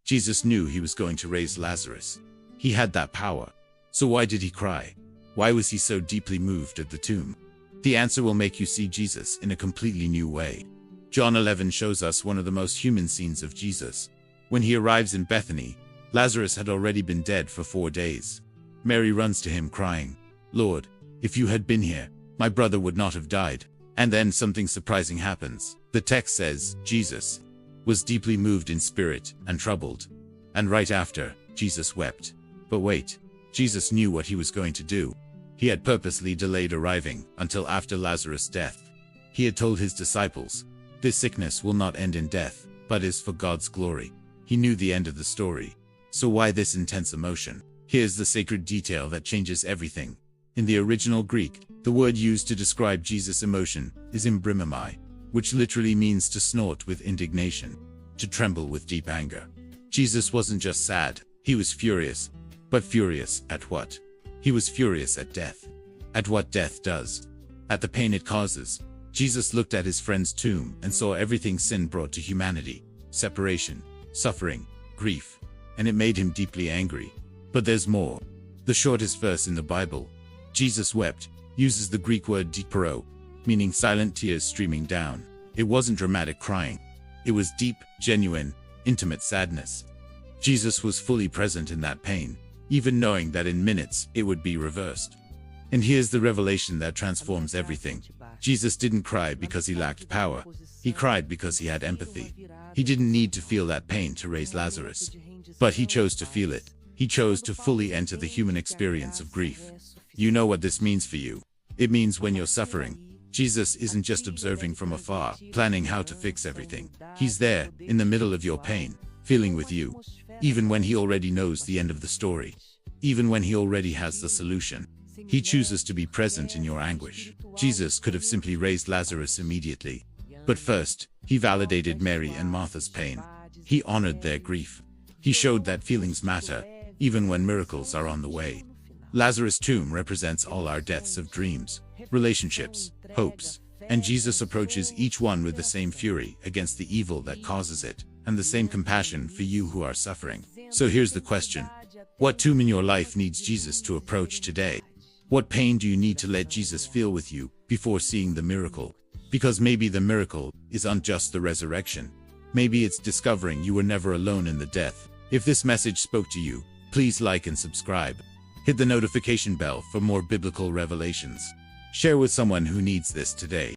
Jesus knew he was going to raise Lazarus. He had that power. So why did he cry? Why was he so deeply moved at the tomb? The answer will make you see Jesus in a completely new way. John 11 shows us one of the most human scenes of Jesus. When he arrives in Bethany, Lazarus had already been dead for 4 days. Mary runs to him crying, "Lord, if you had been here, my brother would not have died." And then something surprising happens. The text says, Jesus was deeply moved in spirit and troubled. And right after, Jesus wept. But wait, Jesus knew what he was going to do. He had purposely delayed arriving until after Lazarus' death. He had told his disciples, "This sickness will not end in death, but is for God's glory." He knew the end of the story. So why this intense emotion? Here's the sacred detail that changes everything. In the original Greek, the word used to describe Jesus' emotion is embrimaomai, which literally means to snort with indignation, to tremble with deep anger. Jesus wasn't just sad, he was furious. But furious at what? He was furious at death. At what death does. At the pain it causes. Jesus looked at his friend's tomb and saw everything sin brought to humanity: separation, suffering, grief. And it made him deeply angry. But there's more. The shortest verse in the Bible, Jesus wept, uses the Greek word dakruo, meaning silent tears streaming down. It wasn't dramatic crying. It was deep, genuine, intimate sadness. Jesus was fully present in that pain, even knowing that in minutes it would be reversed. And here's the revelation that transforms everything. Jesus didn't cry because he lacked power. He cried because he had empathy. He didn't need to feel that pain to raise Lazarus. But he chose to feel it. He chose to fully enter the human experience of grief. You know what this means for you. It means when you're suffering, Jesus isn't just observing from afar, planning how to fix everything. He's there, in the middle of your pain, feeling with you. Even when he already knows the end of the story. Even when he already has the solution. He chooses to be present in your anguish. Jesus could have simply raised Lazarus immediately. But first, he validated Mary and Martha's pain. He honored their grief. He showed that feelings matter, even when miracles are on the way. Lazarus' tomb represents all our deaths of dreams, relationships, hopes, and Jesus approaches each one with the same fury against the evil that causes it, and the same compassion for you who are suffering. So here's the question. What tomb in your life needs Jesus to approach today? What pain do you need to let Jesus feel with you before seeing the miracle? Because maybe the miracle isn't just the resurrection. Maybe it's discovering you were never alone in the death. If this message spoke to you, please like and subscribe. Hit the notification bell for more biblical revelations. Share with someone who needs this today.